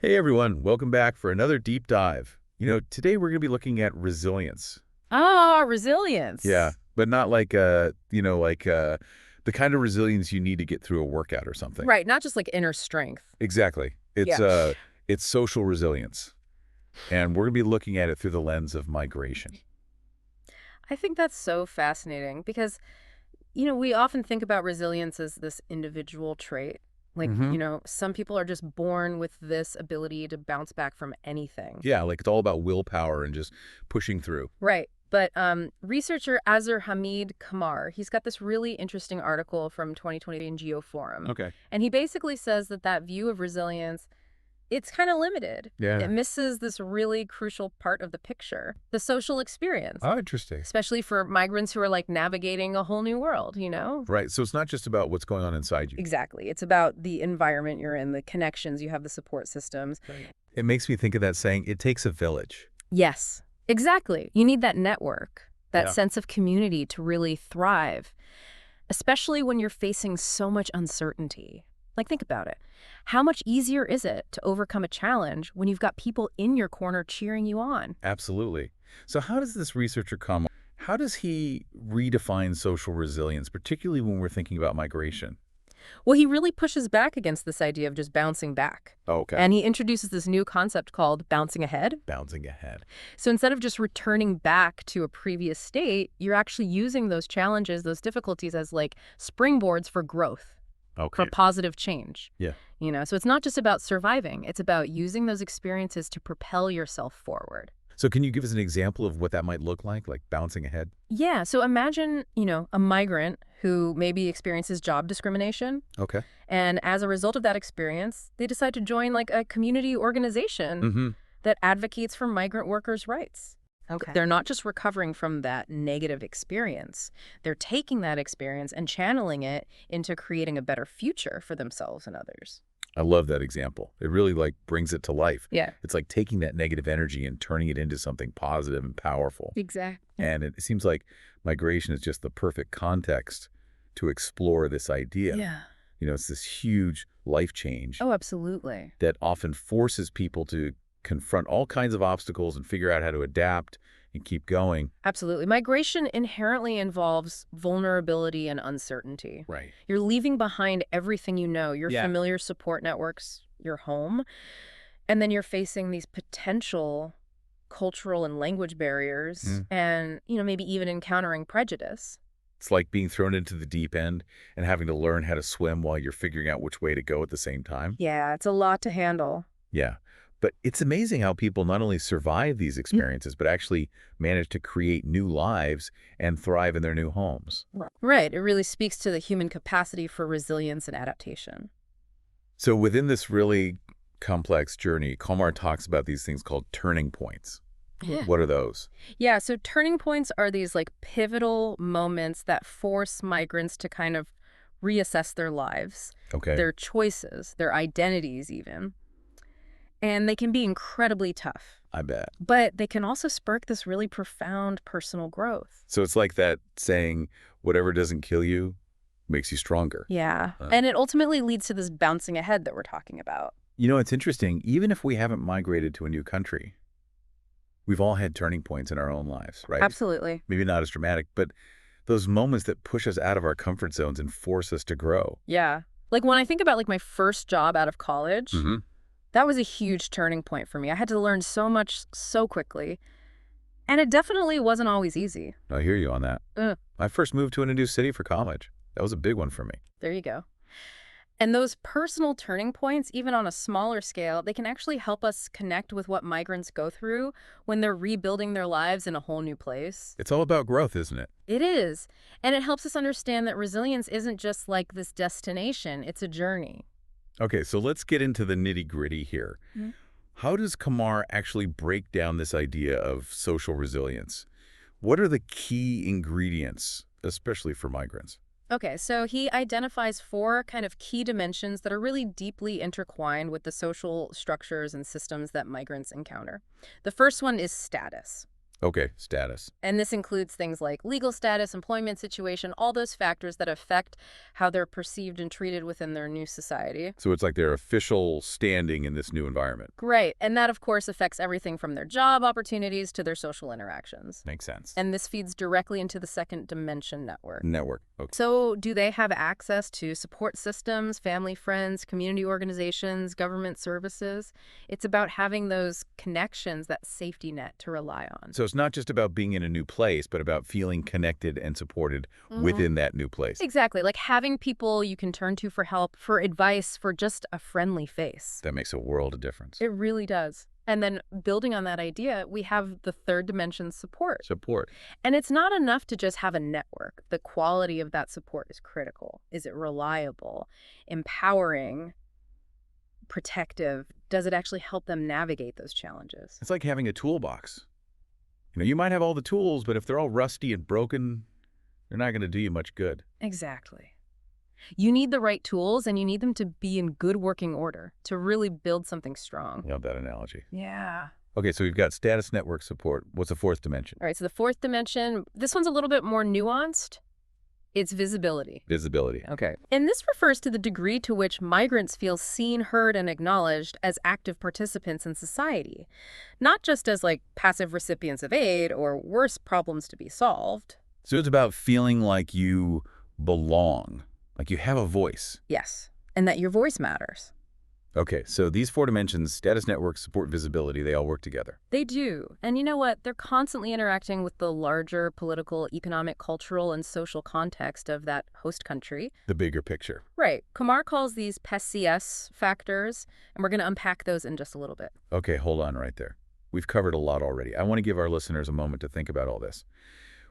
Hey everyone, welcome back for another deep dive. Today we're going to be looking at resilience. Ah, Yeah, resilience. but not like the kind of resilience you need to get through a workout or something. Right, not just like inner strength. Exactly. Yeah. It's social resilience. And we're going to be looking at it through the lens of migration. I think that's so fascinating because, we often think about resilience as this individual trait. Like, Hmm. some people are just born with this ability to bounce back from anything. Yeah, like it's all about willpower and just pushing through. Right. But researcher Azur Hamid Qamar, he's got this really interesting article from 2020 in Geoforum. Okay. And he basically says that view of resilience, it's kind of limited. It Yeah. misses this really crucial part of the picture, the social experience, Oh, interesting. especially for migrants who are like navigating a whole new world. Right. So it's not just about what's going on inside you. Exactly. It's about the environment you're in, the connections, you have the support systems. Right. It makes me think of that saying, it takes a village. Yes, exactly. You need that network, that Yeah. sense of community to really thrive, especially when you're facing so much uncertainty. Like, think about it. How much easier is it to overcome a challenge when you've got people in your corner cheering you on? Absolutely. So how does this researcher come? How does he redefine social resilience, particularly when we're thinking about migration? Well, he really pushes back against this idea of just bouncing back. Okay. And he introduces this new concept called bouncing ahead. Bouncing ahead. So instead of just returning back to a previous state, you're actually using those challenges, those difficulties as like springboards for growth, for Okay. positive change. Yeah. So it's not just about surviving, it's about using those experiences to propel yourself forward. So can you give us an example of what that might look like bouncing ahead? Yeah, so imagine, a migrant who maybe experiences job discrimination. Okay. And as a result of that experience, they decide to join like a community organization Mm-hmm. that advocates for migrant workers' rights. Okay. They're not just recovering from that negative experience. They're taking that experience and channeling it into creating a better future for themselves and others. I love that example. It really brings it to life. Yeah. It's like taking that negative energy and turning it into something positive and powerful. Exactly. And it seems like migration is just the perfect context to explore this idea. Yeah. It's this huge life change Oh, absolutely. that often forces people to confront all kinds of obstacles and figure out how to adapt and keep going. Absolutely. Migration inherently involves vulnerability and uncertainty. Right. You're leaving behind everything you know, your Yeah. familiar support networks, your home, and then you're facing these potential cultural and language barriers Mm. and, maybe even encountering prejudice. It's like being thrown into the deep end and having to learn how to swim while you're figuring out which way to go at the same time. Yeah, it's a lot to handle. Yeah. But it's amazing how people not only survive these experiences, but actually manage to create new lives and thrive in their new homes. Right. It really speaks to the human capacity for resilience and adaptation. So within this really complex journey, Qamar talks about these things called turning points. Yeah. What are those? Yeah, so turning points are these like pivotal moments that force migrants to kind of reassess their lives, Okay. their choices, their identities even. And they can be incredibly tough, I bet. but they can also spark this really profound personal growth. So it's like that saying, whatever doesn't kill you makes you stronger. Yeah. Uh. And it ultimately leads to this bouncing ahead that we're talking about. It's interesting. Even if we haven't migrated to a new country, we've all had turning points in our own lives, right? Absolutely. Maybe not as dramatic, but those moments that push us out of our comfort zones and force us to grow. Yeah. Like when I think about like my first job out of college, Mm-hmm. that was a huge turning point for me. I had to learn so much so quickly. And it definitely wasn't always easy. I hear you on that. I first moved to a new city for college. That was a big one for me. There you go. And those personal turning points, even on a smaller scale, they can actually help us connect with what migrants go through when they're rebuilding their lives in a whole new place. It's all about growth, isn't it? It is. And it helps us understand that resilience isn't just like this destination, it's a journey. Okay, so let's get into the nitty-gritty here. Mhm. How does Qamar actually break down this idea of social resilience? What are the key ingredients, especially for migrants? Okay, so he identifies 4 kind of key dimensions that are really deeply intertwined with the social structures and systems that migrants encounter. The first one is status. Okay, status. And this includes things like legal status, employment situation, all those factors that affect how they're perceived and treated within their new society. So it's like their official standing in this new environment. Great. And that, of course, affects everything from their job opportunities to their social interactions. Makes sense. And this feeds directly into the second dimension network. Network. Okay. So do they have access to support systems, family, friends, community organizations, government services? It's about having those connections, that safety net to rely on. So it's not just about being in a new place, but about feeling connected and supported within that new place. Exactly. Like having people you can turn to for help, for advice, for just a friendly face. That makes a world of difference. It really does. And then building on that idea, we have the third dimension support. Support. And it's not enough to just have a network. The quality of that support is critical. Is it reliable, empowering, protective? Does it actually help them navigate those challenges? It's like having a toolbox. You might have all the tools, but if they're all rusty and broken, they're not going to do you much good. Exactly. You need the right tools, and you need them to be in good working order to really build something strong. Love that analogy. Yeah. Okay, so we've got status network support. What's the fourth dimension? All right, so the fourth dimension, this one's a little bit more nuanced. It's visibility. Visibility. Okay. And this refers to the degree to which migrants feel seen, heard, and acknowledged as active participants in society, not just as like passive recipients of aid or worse, problems to be solved. So it's about feeling like you belong, like you have a voice. Yes, and that your voice matters. Okay, so these four dimensions, status network, support, visibility, they all work together. They do. And you know what? They're constantly interacting with the larger political, economic, cultural, and social context of that host country. The bigger picture. Right. Qamar calls these PES-CS factors, and we're going to unpack those in just a little bit. Okay, hold on right there. We've covered a lot already. I want to give our listeners a moment to think about all this.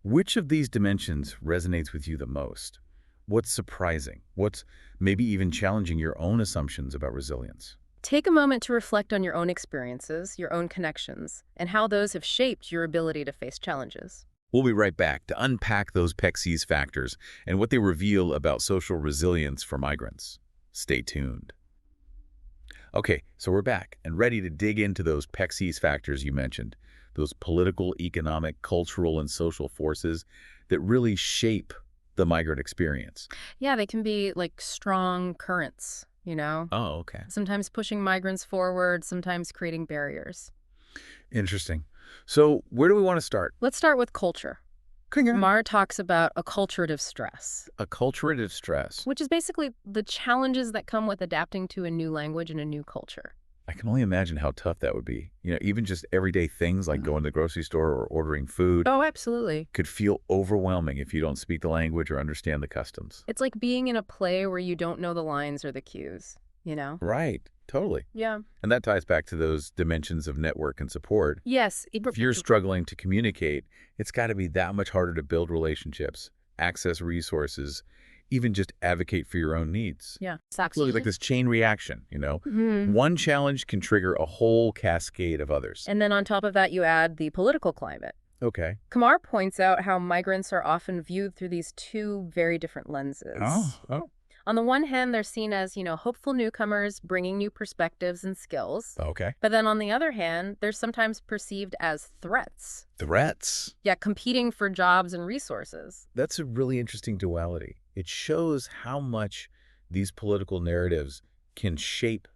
Which of these dimensions resonates with you the most? What's surprising? What's maybe even challenging your own assumptions about resilience? Take a moment to reflect on your own experiences, your own connections, and how those have shaped your ability to face challenges. We'll be right back to unpack those PECS factors and what they reveal about social resilience for migrants. Stay tuned. Okay, so we're back and ready to dig into those PECS factors you mentioned, those political, economic, cultural, and social forces that really shape the migrant experience. Yeah, they can be like strong currents, you know? Oh, okay. Sometimes pushing migrants forward, sometimes creating barriers. Interesting. So where do we want to start? Let's start with culture. Qamar talks about acculturative stress. Acculturative stress. Which is basically the challenges that come with adapting to a new language and a new culture. I can only imagine how tough that would be. Even just everyday things like going to the grocery store or ordering food Oh, absolutely. could feel overwhelming if you don't speak the language or understand the customs. It's like being in a play where you don't know the lines or the cues, you know? Right. Totally. Yeah. And that ties back to those dimensions of network and support. Yes. If you're struggling to communicate, it's got to be that much harder to build relationships, access resources, even just advocate for your own needs. Yeah. It's really like this chain reaction, One challenge can trigger a whole cascade of others. And then on top of that, you add the political climate. Okay. Qamar points out how migrants are often viewed through these two very different lenses. Oh. On the one hand, they're seen as, hopeful newcomers bringing new perspectives and skills. Okay. But then on the other hand, they're sometimes perceived as threats. Threats. Yeah, competing for jobs and resources. That's a really interesting duality. It shows how much these political narratives can shape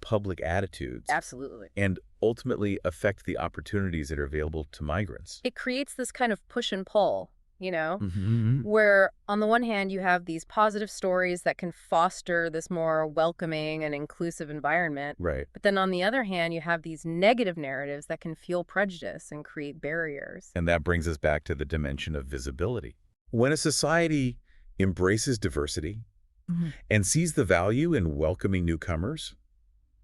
public attitudes. Absolutely. And ultimately affect the opportunities that are available to migrants. It creates this kind of push and pull, where on the one hand, you have these positive stories that can foster this more welcoming and inclusive environment. Right. But then on the other hand, you have these negative narratives that can fuel prejudice and create barriers. And that brings us back to the dimension of visibility. When a society embraces diversity and sees the value in welcoming newcomers,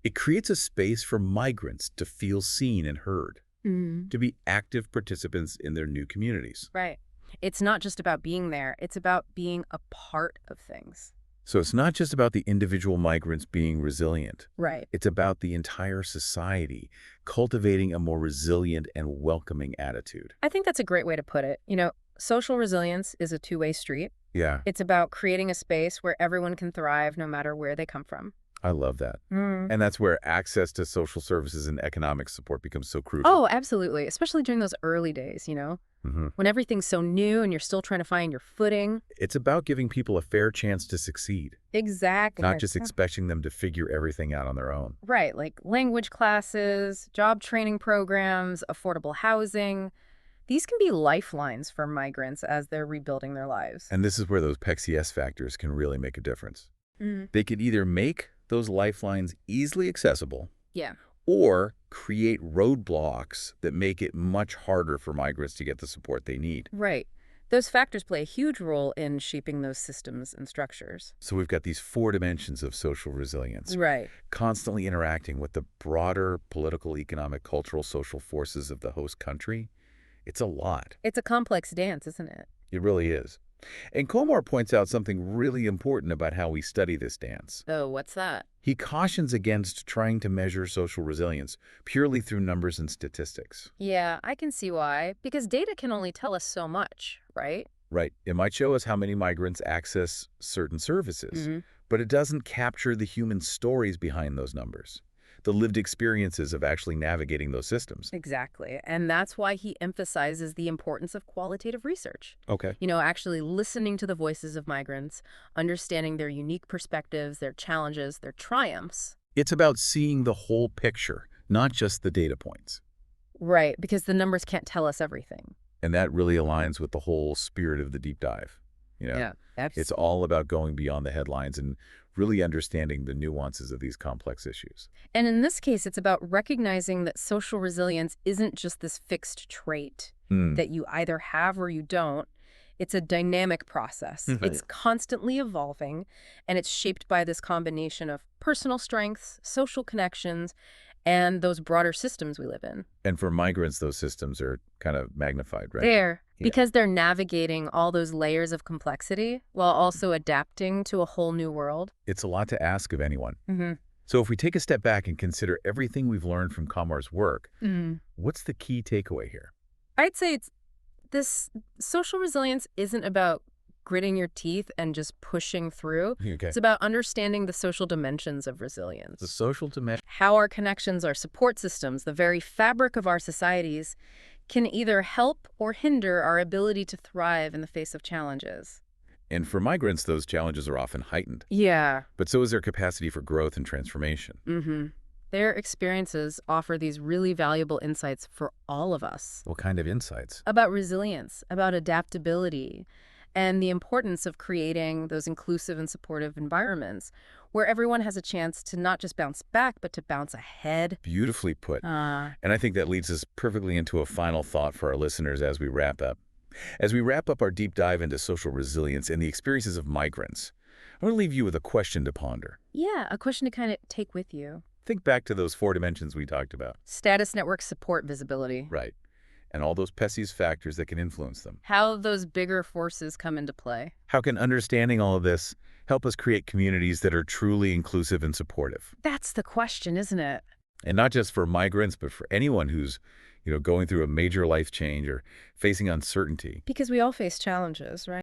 it creates a space for migrants to feel seen and heard, to be active participants in their new communities. Right. It's not just about being there. It's about being a part of things. So it's not just about the individual migrants being resilient. Right. It's about the entire society cultivating a more resilient and welcoming attitude. I think that's a great way to put it. Social resilience is a two-way street. Yeah. It's about creating a space where everyone can thrive no matter where they come from. I love that. Mm. And that's where access to social services and economic support becomes so crucial. Oh, absolutely. Especially during those early days, Hmm. when everything's so new and you're still trying to find your footing. It's about giving people a fair chance to succeed, Exactly. not just expecting them to figure everything out on their own. Right, like language classes, job training programs, affordable housing. These can be lifelines for migrants as they're rebuilding their lives. And this is where those PECS factors can really make a difference. Mm. They could either make those lifelines easily accessible Yeah. or create roadblocks that make it much harder for migrants to get the support they need. Right. Those factors play a huge role in shaping those systems and structures. So we've got these 4 dimensions of social resilience, Right. constantly interacting with the broader political, economic, cultural, social forces of the host country. It's a lot. It's a complex dance, isn't it? It really is. And Qamar points out something really important about how we study this dance. Oh, what's that? He cautions against trying to measure social resilience purely through numbers and statistics. Yeah, I can see why. Because data can only tell us so much, right? Right. It might show us how many migrants access certain services, Mm-hmm. but it doesn't capture the human stories behind those numbers, the lived experiences of actually navigating those systems. Exactly. And that's why he emphasizes the importance of qualitative research. Okay. Actually listening to the voices of migrants, understanding their unique perspectives, their challenges, their triumphs. It's about seeing the whole picture, not just the data points. Right, because the numbers can't tell us everything. And that really aligns with the whole spirit of the deep dive. It's all about going beyond the headlines and really understanding the nuances of these complex issues. And in this case, it's about recognizing that social resilience isn't just this fixed trait that you either have or you don't. It's a dynamic process. Right. It's constantly evolving, and it's shaped by this combination of personal strengths, social connections, and those broader systems we live in. And for migrants, those systems are kind of magnified, right? There, Yeah. because they're navigating all those layers of complexity while also adapting to a whole new world. It's a lot to ask of anyone. Mm-hmm. So if we take a step back and consider everything we've learned from Qamar's work, what's the key takeaway here? I'd say it's this social resilience isn't about gritting your teeth and just pushing through. Okay. It's about understanding the social dimensions of resilience. The social dimension. How our connections, our support systems, the very fabric of our societies can either help or hinder our ability to thrive in the face of challenges. And for migrants, those challenges are often heightened. Yeah. But so is their capacity for growth and transformation. Mm-hmm. Their experiences offer these really valuable insights for all of us. What kind of insights? About resilience, about adaptability, and the importance of creating those inclusive and supportive environments where everyone has a chance to not just bounce back, but to bounce ahead. Beautifully put. And I think that leads us perfectly into a final thought for our listeners as we wrap up. As we wrap up our deep dive into social resilience and the experiences of migrants, I want to leave you with a question to ponder. Yeah, a question to kind of take with you. Think back to those 4 dimensions we talked about. Status network support visibility. Right. And all those PECS factors that can influence them. How those bigger forces come into play. How can understanding all of this help us create communities that are truly inclusive and supportive? That's the question, isn't it? And not just for migrants, but for anyone who's, going through a major life change or facing uncertainty. Because we all face challenges, right?